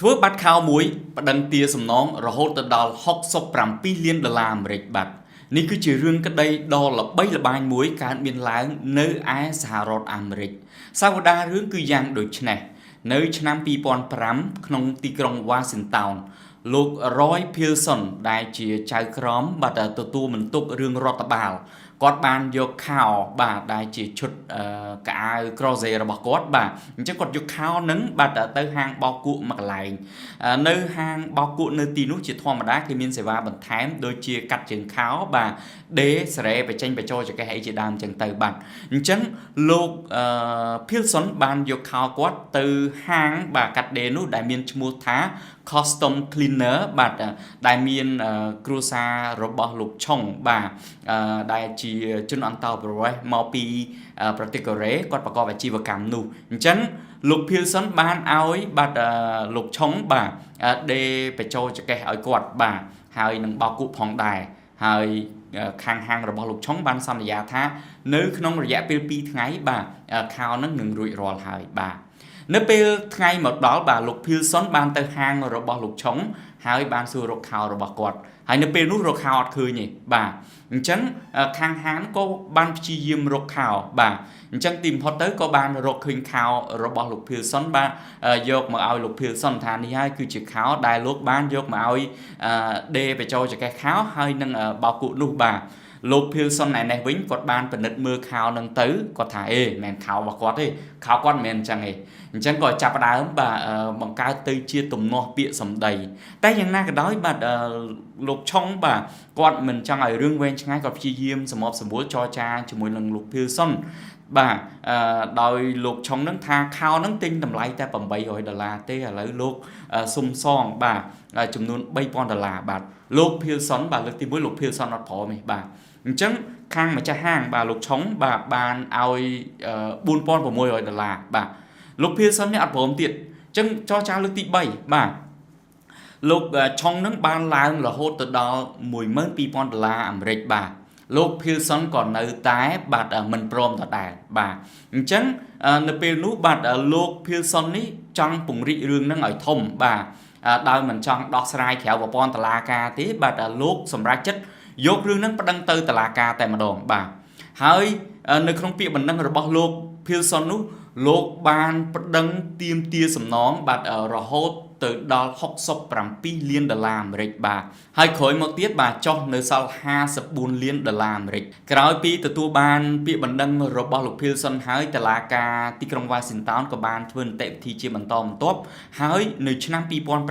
ធ្វើបាត់ខោមួយប្តឹងទាសំណងរហូតដល់$67 លានអាមេរិកបាទនេះគឺជារឿងក្តីដ៏ល្បីល្បាញមួយកើតមានឡើងនៅឯសហរដ្ឋអាមេរិកសាវតារឿងគឺយ៉ាងដូចនេះនៅឆ្នាំ2005ក្នុងទីក្រុង Washington លោក Roy Pearson ដែលជាចៅក្រមបាទទទួលបន្ទុករឿងរដ្ឋបាលគាត់បានយកខោបាទដែលជាឈុតកៅអៅក្រហ្សេរបស់គាត់បាទអញ្ចឹងគាត់យកខោនឹងបាទទៅហាងបោកគក់មួយកន្លែងនៅហាងបោកគក់នៅទីនោះជាធម្មតាគេមានសេវាបន្ថែមដូចជាកាត់ជើងខោបាទដេសេរីបញ្ចេញបញ្ចូលចង្កេះអីជាដើមអញ្ចឹងទៅបាទអញ្ចឹងលោកPearson បានយកខោគាត់ទៅហាងបាទកាត់ដេនោះដែលមានឈ្មោះថា Custom Cleaner បាទដែលមានគ្រួសាររបស់លោកឆុងបាទដែលជាជនអន្តោប្រវេសន៍មកពីប្រទេសកូរ៉េគាត់ប្រកបអាជីវកម្មនោះអញ្ចឹងលោក Pearson បានឲ្យបាទលោកឆុងបាទដេបញ្ចូលចង្កេះឲ្យគាត់បាទហើយនឹងបោកគក់ផងដែរហើយខាងហាងរបស់លោកឆុងបានសន្យាថានៅក្នុងរយៈពេល2ថ្ងៃបាទខោនឹងនឹងរួចរាល់ហើយបាទនៅពេលថ្ងៃមកដល់បាទលោក Pearson បានទៅហាងរបស់លោកឆុងហើយបានសួររកខោរបស់គាត់ហើយនៅពេលនោះរកខោអត់ឃើញទេបាទអញ្ចឹងខាងហាងក៏បានព្យាយាមរកខោបាទអញ្ចឹងទីបំផុតទៅក៏បានរកឃើញខោរបស់លោក Pearson បាទយកមកឲ្យលោក Pearson ថានេះហើយគឺជាខោដែលលោកបានយកមកឲ្យដេបញ្ចូលចង្កេះខោហើយនឹងបោកគក់នោះបាទលោក Pearson ឯនេះវិញគាត់បានពិនិត្យមើលខោនឹងទៅគាត់ថាមិនមែនខោរបស់គាត់ទេខោគាត់មិនមែនអញ្ចឹងទេអញ្ចឹងក៏ចាប់ផ្ដើមបាទបង្កើតទៅជាទំនាស់ពាក្យសម្ដីតែយ៉ាងណាក៏ដោយបាទលោកឆុងបាទគាត់មិនចង់ឲ្យរឿងវែងឆ្ងាយគាត់ព្យាយាមសម្របសម្រួលចរចាជាមួយនឹងលោក Pearson បាទដោយលោកឆុងនឹងថាខោនឹងទិញតម្លៃតែ$800ទេឥឡូវលោកសុំសងបាទចំនួន$3000បាទលោក Pearson បាទលើកទី1លោក Pearson អត់ព្រមទេបាទអញ្ចឹងខាងម្ចាស់ហាងបាទលោកឆុងបាទបានឲ្យ$4600បាទលោក Pearson នេះអត់ព្រមទៀតអញ្ចឹងចរចាលើកទី3បាទលោកឆុងនឹងបានឡើងរហូតទៅដល់$12000អាមេរិកបាទលោក Pearson ក៏នៅតែបាទមិនព្រមដដែលបាទអញ្ចឹងនៅពេលនោះបាទលោក Pearson នេះចង់ពង្រីករឿងហ្នឹងឲ្យធំបាទដោយមិនចង់ដោះស្រាយក្រៅប្រព័ន្ធតុលាការទេបាទលោកសម្រេចចិត្តយករឿងហ្នឹងប្តឹងទៅតុលាការតែម្ដងបាទហើយនៅក្នុងពាក្យបណ្ដឹងរបស់លោក Pearson នោះលោកបានប្តឹងទាមទារសំណងបាទរហូតទៅដល់$67 លានអាមេរិកបាទហើយក្រោយមកទៀតបាទចុះនៅសល់$54 លានអាមេរិកក្រោយពីទទួលបានពាក្យបណ្ដឹងរបស់លោក Pearson ហើយតុលាការទីក្រុង Washington ក៏បានធ្វើនីតិវិធីជាបន្តបន្ទាប់ហើយនៅឆ្នាំ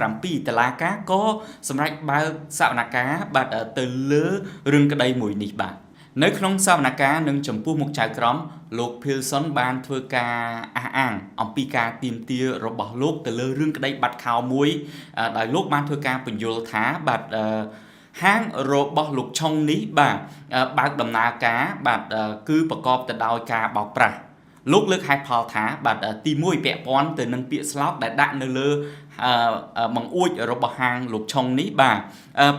2007តុលាការក៏សម្រេចបើកសវនកម្មបាទទៅលើរឿងក្តីមួយនេះបាទនៅក្នុងសវនកម្មនឹងចំពោះមុខចៅក្រមលោក Pearson បានធ្វើការអះអាងអំពីការទាមទាររបស់លោកទៅលើរឿងក្តីបាត់ខោមួយដោយលោកបានធ្វើការបញ្យល់ថាបាទហាងរបស់លោកឆុងនេះបាទបើកដំណើរការបាទគឺប្រកបទៅដោយការបោកប្រាស់លោកលើកហេតុផលថាបាទទី1ពាក់ព័ន្ធទៅនឹងពាក្យស្លោកដែលដាក់នៅលើបង្អួចរបស់ហាងលោកឆុងនេះបាទ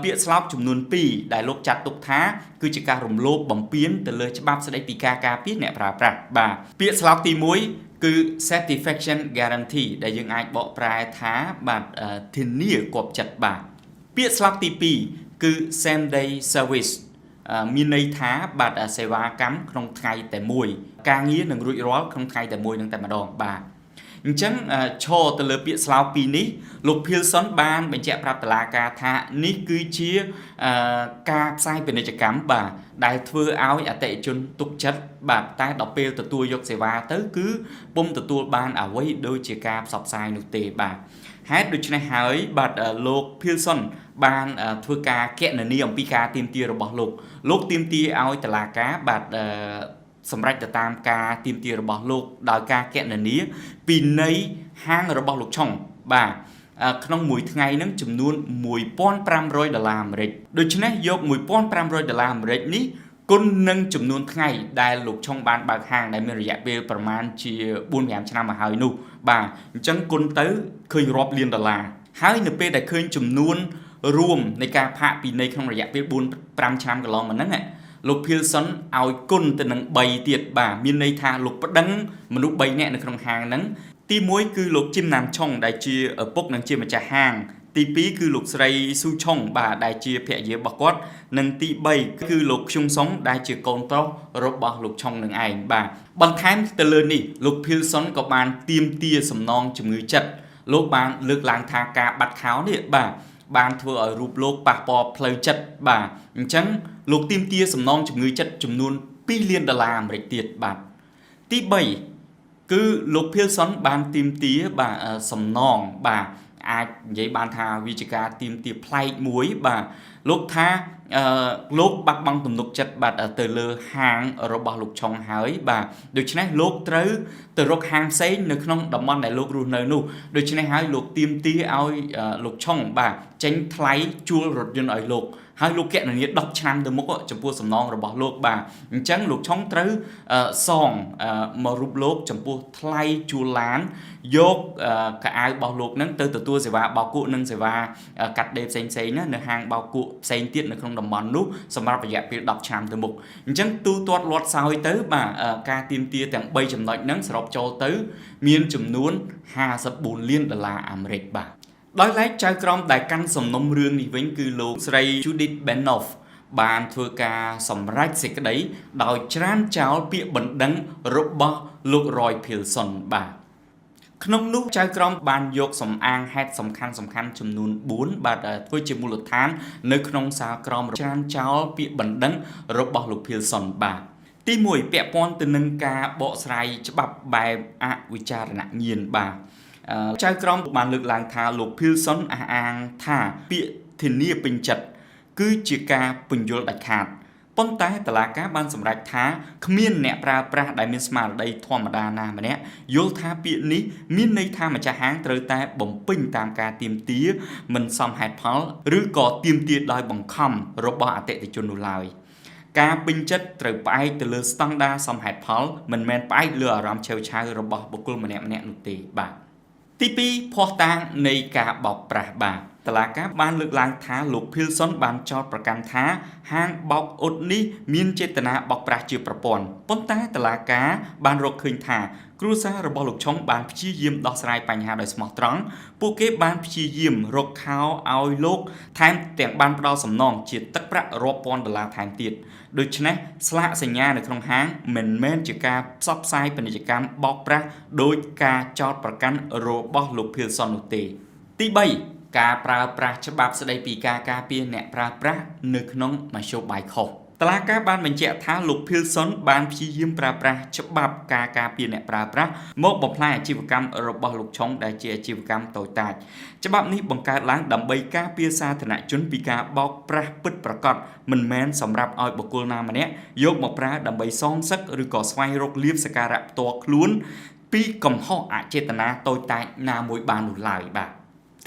ពាក្យស្លោកចំនួន2ដែលលោកចាត់ទុកថាគឺជាការរំលោភបំពានទៅលើច្បាប់ស្តីពីការការពារអ្នកប្រើប្រាស់បាទពាក្យស្លោកទី1គឺ satisfaction guarantee ដែលយើងអាចបកប្រែថាបាទធានាគប់ចិត្តបាទពាក្យស្លោកទី2គឺ same day service មានន័យថាបាទសេវាកម្មក្នុងថ្ងៃតែមួយការងារនឹងរួចរាល់ក្នុងថ្ងៃតែមួយនឹងតែម្ដងបាទអញ្ចឹងឈរទៅលើពាក្យស្លោកពីរនេះលោក Pearson បានបញ្ជាក់ប្រាប់តុលាការថានេះគឺជាការផ្សាយពាណិជ្ជកម្មបាទដែលធ្វើឲ្យអតិថិជនទុកចិត្តបាទតែដល់ពេលទទួលយកសេវាទៅគឺពុំទទួលបានអ្វីដូចជាការផ្សព្វផ្សាយនោះទេបាទហេតុដូច្នេះហើយបាទលោក Pearson បានធ្វើការគណនាអំពីការទាមទាររបស់លោកទាមទារឲ្យតុលាការបាទសម្រាប់ទៅតាមការទាមទាររបស់លោកដោយការគណនាពីនៃហាងរបស់លោកឆុងបាទក្នុងមួយថ្ងៃនឹងចំនួន$1500អាមេរិកដូច្នេះយក$1500អាមេរិកនេះគុណនឹងចំនួនថ្ងៃដែលលោកឆុងបានបើកហាងដែលមានរយៈពេលប្រមាណជា 4-5 ឆ្នាំមកហើយនោះបាទអញ្ចឹងគុណទៅឃើញរាប់លាន$ហើយនៅពេលដែលឃើញចំនួនរួមនៃការផាកពីនៃក្នុងរយៈពេល 4-5 ឆ្នាំកន្លងមកហ្នឹងលោក Pearson ឲ្យគុណទៅនឹង3ទៀតបាទមានន័យថាលោកប្តឹងមនុស្ស3នាក់នៅក្នុងហាងហ្នឹង ទី1គឺលោកជីមណាំឆុងដែលជាឪពុកនិងជាម្ចាស់ហាងទី2គឺលោកស្រីស៊ូឆុងបាទដែលជាភរិយារបស់គាត់និងទី3គឺលោកខ្យុងសុងដែលជាកូនប្រុសរបស់លោកឆុងនឹងឯងបាទបន្ថែមទៅលើនេះលោកភីលសុនក៏បានទាមទារសំណងជំងឺចិត្តលោកបានលើកឡើងថាការបាត់ខោនេះបាទបានធ្វើឲ្យរូបលោកប៉ះពាល់ផ្លូវចិត្តបាទអញ្ចឹងលោកទាមទារសំណងជំងឺចិត្តចំនួន$2 លានអាមេរិកទៀតបាទទី3គឺលោកភីលសុនបានទាមទារបាទសំណងបាទអាចនិយាយបានថាវិជាការទាមទារប្លែកមួយបាទលោកថាលោកបាត់បង់ទំនុកចិត្តបាទទៅលើហាងរបស់លោកឆុងហើយបាទដូច្នេះលោកត្រូវទៅរកហាងផ្សេងនៅក្នុងតំបន់ដែលលោករស់នៅនោះដូច្នេះហើយលោកទាមទារឲ្យលោកឆុងបាទចេញថ្លៃជួលរថយន្តឲ្យលោកហើយលោកកណនី10ឆ្នាំទៅមុខចំពោះសំណងរបស់លោកបាទអញ្ចឹងលោកឆុងត្រូវសងមករូបលោកចំពោះថ្លៃជួលឡានយកកៅអៅរបស់លោកនឹងទៅទទួលសេវាបោកគក់និងសេវាកាត់ដេរផ្សេងៗណានៅហាងបោកគក់ផ្សេងទៀតនៅក្នុងតំបន់នោះសម្រាប់រយៈពេល10ឆ្នាំទៅមុខអញ្ចឹងទូទាត់លាត់សោយទៅបាទការទាមទារទាំង3ចំណុចហ្នឹងសរុបចូលទៅមានចំនួន$54 លានអាមេរិកបាទដោយឡែកចៅក្រមដែលកាន់សំណុំរឿងនេះវិញគឺលោកស្រី Judith Benoff បានធ្វើការសម្រេចសេចក្តីដោយច្រានចោលពាក្យបណ្ដឹងរបស់លោក Roy Pearson បាទក្នុងនោះចៅក្រមបានយកសំអាងហេតុសំខាន់ចំនួន4បាទធ្វើជាមូលដ្ឋាននៅក្នុងសាលក្រមច្រានចោលពាក្យបណ្ដឹងរបស់លោក Pearson បាទទី1ពាក់ព័ន្ធទៅនឹងការបកស្រាយច្បាប់បែបអវិចារណញ្ញាណបាទចៅក្រមបានលើកឡើងថាលោក Pearson អះអាងថាពាក្យធានាពេញចិត្តគឺជាការពន្យល់ដាច់ខាតប៉ុន្តែតុលាការបានសម្រេចថាគ្មានអ្នកប្រើប្រាស់ដែលមានស្មារតីធម្មតាណាម្នាក់យល់ថាពាក្យនេះមានន័យថាម្ចាស់ហាងត្រូវតែបំពេញតាមការទាមទារមិនសមហេតុផលឬក៏ទាមទារដោយបង្ខំរបស់អតិថិជននោះឡើយការពេញចិត្តត្រូវផ្អែកទៅលើស្តង់ដារសមហេតុផលមិនមែនផ្អែកលើអារម្មណ៍ឆេវឆាវរបស់បុគ្គលម្នាក់ៗនោះទេបាទទី2ភ័ស្តុតាងនៃការបោកប្រាស់បាទតុលាការបានលើកឡើងថាលោក Pearson បានចោទប្រកាន់ថាហាងបោកអ៊ុតនេះមានចេតនាបោកប្រាស់ជាប្រព័ន្ធប៉ុន្តែតុលាការបានរកឃើញថាគ្រួសាររបស់លោកឆុងបានព្យាយាមដោះស្រាយបញ្ហាដោយស្មោះត្រង់ពួកគេបានព្យាយាមរកខោឲ្យលោកថែមទាំងបានផ្ដល់សំណងជាទឹកប្រាក់រាប់ពាន់$ថែមទៀតដូច្នេះស្លាកសញ្ញានៅក្នុងហាងមិនមែនជាការផ្សព្វផ្សាយពាណិជ្ជកម្មបោកប្រាស់ដោយការចោទប្រកាន់របស់លោក Pearson នោះទេទី3ការប្រើប្រាស់ច្បាប់ស្តីពីការការពារអ្នកប្រើប្រាស់នៅក្នុងមធ្យោបាយខុសតុលាការបានបញ្ជាក់ថាលោក Pearson បានព្យាយាមប្រើប្រាស់ច្បាប់ការការពារអ្នកប្រើប្រាស់មកបំផ្លាញអាជីវកម្មរបស់លោកឆុងដែលជាអាជីវកម្មតូចតាចច្បាប់នេះបង្កើតឡើងដើម្បីការពារសាធារណជនពីការបោកប្រាស់ពិតប្រាកដមិនមែនសម្រាប់ឲ្យបុគ្គលណាម្នាក់យកមកប្រើដើម្បីសងសឹកឬក៏ស្វែងរកលាភសក្ការៈផ្ទាល់ខ្លួនពីកំហុសអចេតនាតូចតាចណាមួយបាននោះឡើយបាទ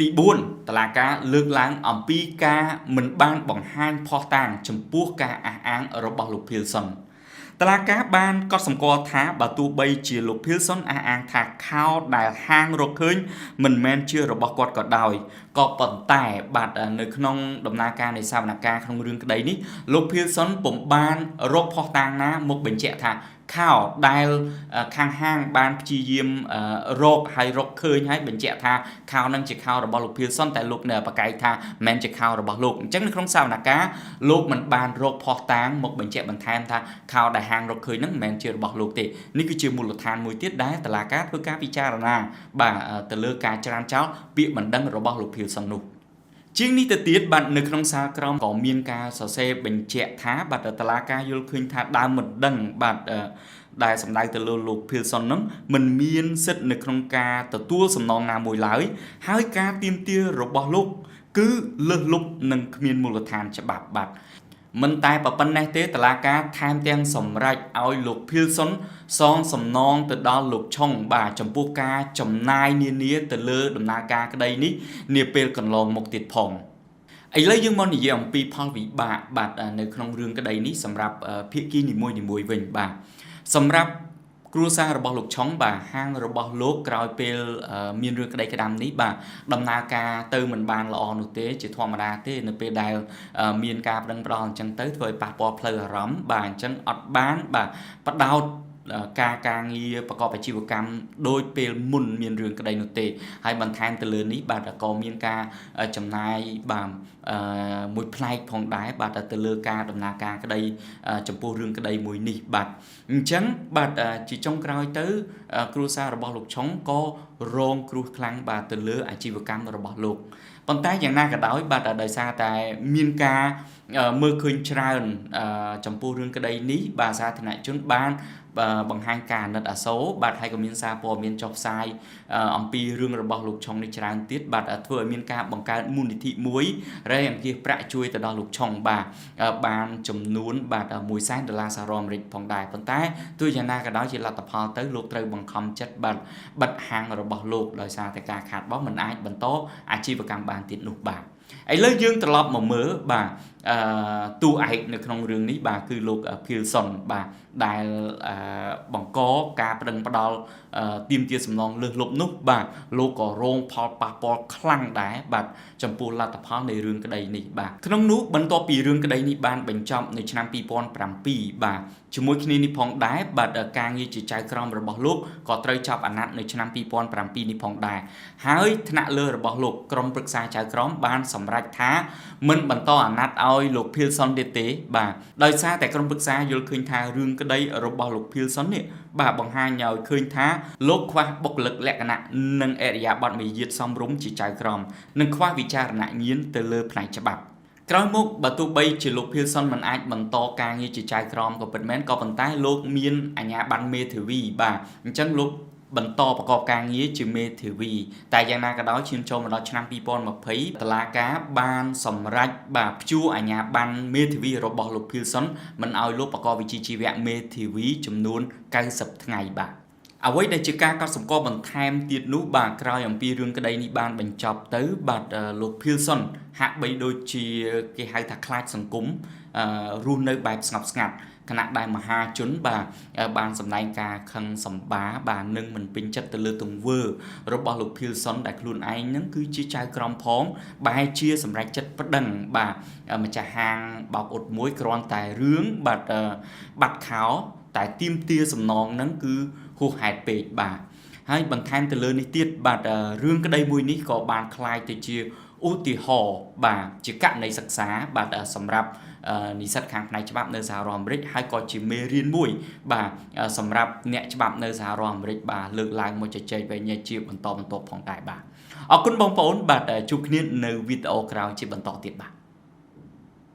ទី4តុលាការលើកឡើងអំពីការមិនបានបង្ហាញភស្តុតាងចំពោះការអះអាងរបស់លោក Pearson តុលាការបានកត់សម្គាល់ថាបើទោះបីជាលោក Pearson អះអាងថាខោដែលហាងរកឃើញមិនមែនជារបស់គាត់ក៏ដោយក៏ប៉ុន្តែបាទនៅក្នុងដំណើរការនៃសវនកម្មក្នុងរឿងក្តីនេះលោក Pearson ពុំបានរកភស្តុតាងណាមកបញ្ជាក់ថាខោដែលខាងហាងបានព្យាយាមរកហើយរកឃើញហើយបញ្ជាក់ថាខោនឹងជាខោរបស់លោក Pearson តែលោកនៅប្រកែកថាមិនមែនជាខោរបស់លោកអញ្ចឹងនៅក្នុងសវនកម្មលោកមិនបានរកភស្តុតាងមកបញ្ជាក់បន្ថែមថាខោដែលហាងរកឃើញនឹងមិនមែនជារបស់លោកទេនេះគឺជាមូលដ្ឋានមួយទៀតដែលតុលាការធ្វើការពិចារណាបាទទៅលើការច្រានចោលពាក្យបណ្ដឹងរបស់លោក Pearson នោះជាងនេះទៅទៀតបាទនៅក្នុងសាលក្រមក៏មានការសរសេរបញ្ជាក់ថាបាទតុលាការយល់ឃើញថាដើមមិនដឹងបាទដែលសម្ដៅទៅលើលោក Pearson នឹងមិនមានសិទ្ធិនៅក្នុងការទទួលសំណងណាមួយឡើយហើយការទាមទាររបស់លោកគឺលើសលប់និងគ្មានមូលដ្ឋានច្បាប់បាទមិនតែប៉ុណ្ណេះទេតុលាការថែមទាំងសម្រេចឲ្យលោក Pearson សងសំណងទៅដល់លោកឆុងបាទចំពោះការចំណាយនានាទៅលើដំណើរការក្តីនេះនាពេលកន្លងមកទៀតផងឥឡូវយើងមកនិយាយអំពីផលវិបាកបាទនៅក្នុងរឿងក្តីនេះសម្រាប់ភាគីនីមួយៗវិញបាទសម្រាប់គ្រួសាររបស់លោកឆុងបាទហាងរបស់លោកក្រោយពេលមានរឿងក្តីក្តាំនេះបាទដំណើរការទៅមិនបានល្អនោះទេជាធម្មតាទេនៅពេលដែលមានការប្តឹងផ្តល់អញ្ចឹងទៅធ្វើឲ្យប៉ះពាល់ផ្លូវអារម្មណ៍បាទអញ្ចឹងអត់បានបាទបដោត ការងារប្រកបអាជីវកម្មដោយពេលមុនមានរឿងក្តីនោះទេហើយបន្ថែមទៅលើនេះបាទក៏មានការចំណាយបាទមួយផ្នែកផងដែរបាទទៅលើការដំណើរការក្តីចំពោះរឿងក្តីមួយនេះបាទអញ្ចឹងបាទជាចុងក្រោយទៅគ្រួសាររបស់លោកឆុងក៏រងគ្រោះខ្លាំងបាទទៅលើអាជីវកម្មរបស់លោកប៉ុន្តែយ៉ាងណាក៏ដោយបាទដោយសារតែមានការមើលឃើញច្រើនចំពោះរឿងក្តីនេះបាទសាធារណជនបានបង្ហាញការអាណិតអាសូរបាទហើយក៏មានសារព័ត៌មានចុះផ្សាយអំពីរឿងរបស់លោកឆុងនេះច្រើនទៀតបាទធ្វើឲ្យមានការបង្កើតមូលនិធិមួយរៃអង្គាសប្រាក់ជួយទៅដល់លោកឆុងបាទបានចំនួនបាទ$100,000សហរដ្ឋអាមេរិកផងដែរប៉ុន្តែទោះយ៉ាងណាក៏ដោយជាលទ្ធផលទៅលោកត្រូវបង្ខំចិត្តបាទបិទហាងរបស់លោកដោយសារតែការខាតបង់មិនអាចបន្តអាជីវកម្មបានទៀតនោះបាទឥឡូវយើងត្រឡប់មកមើលបាទតួឯកនៅក្នុងរឿងនេះបាទគឺលោក Pearson បាទដែលបង្កការប្តឹងផ្ដាល់ទាមទារសំណងលើសលប់នោះបាទលោកក៏រងផលប៉ះពាល់ខ្លាំងដែរបាទចំពោះលទ្ធផលនៃរឿងក្តីនេះបាទក្នុងនោះបន្ទាប់ពីរឿងក្តីនេះបានបញ្ចប់នៅឆ្នាំ2007បាទជាមួយគ្នានេះផងដែរបាទការងារជាចៅក្រមរបស់លោកក៏ត្រូវចាប់អាណត្តិនៅឆ្នាំ2007នេះផងដែរហើយថ្នាក់លើរបស់លោកក្រុមប្រឹក្សាចៅក្រមបានសម្រេចថាមិនបន្តអាណត្តិឲ្យលោក Pearson ទៀតទេបាទដោយសារតែក្រុមប្រឹក្សាយល់ឃើញថារឿងក្តីរបស់លោក Pearson នេះបាទបង្ហាញឲ្យឃើញថាលោកខ្វះបុគ្គលិកលក្ខណៈនិងឥរិយាបថមារយាទសមរម្យជាចៅក្រមនិងខ្វះវិចារណញ្ញាណទៅលើផ្នែកច្បាប់ក្រោយមកបើទោះបីជាលោក Pearson មិនអាចបន្តការងារជាចៅក្រមក៏ពិតមែនក៏ប៉ុន្តែលោកមានអាជ្ញាប័ណ្ណមេធាវីបាទអញ្ចឹងលោកបន្តប្រកបការងារជាមេធាវីតែយ៉ាងណាក៏ដោយឈានចូលមកដល់ឆ្នាំ2020តុលាការបានសម្រេចបាទព្យួរអាជ្ញាប័ណ្ណមេធាវីរបស់លោក Pearson មិនឲ្យលោកប្រកបវិជ្ជាជីវៈមេធាវីចំនួន90ថ្ងៃបាទអ្វីដែលជាការកត់សម្គាល់បន្ថែមទៀតនោះបាទក្រោយអំពីរឿងក្តីនេះបានបញ្ចប់ទៅបាទលោក Pearson ហាក់បីដូចជាគេហៅថាខ្លាចសង្គមរស់នៅបែបស្ងប់ស្ងាត់គណៈដែលមហាជនបាទបានសម្ដែងការខឹងសម្បាបាទនឹងមិនពេញចិត្តទៅលើទង្វើរបស់លោក Pearson ដែលខ្លួនឯងនឹងគឺជាចៅក្រមផងបែរជាសម្រេចចិត្តប្តឹងបាទម្ចាស់ហាងបោកអ៊ុតមួយគ្រាន់តែរឿងបាទបាត់ខោតែទាមទារសំណងនឹងគឺហួសហេតុពេកបាទហើយបន្ថែមទៅលើនេះទៀតបាទរឿងក្តីមួយនេះក៏បានคล้ายទៅជាឧទាហរណ៍បាទជាករណីសិក្សាបាទសម្រាប់និស្សិតខាងផ្នែកច្បាប់នៅសហរដ្ឋអាមេរិកហើយក៏ជាមេរៀនមួយបាទសម្រាប់អ្នកច្បាប់នៅសហរដ្ឋអាមេរិកបាទលើកឡើងមកជជែកវែងញែកជាបន្តផងដែរបាទអរគុណបងប្អូនបាទជួបគ្នានៅវីដេអូក្រោយជាបន្តទៀតបាទ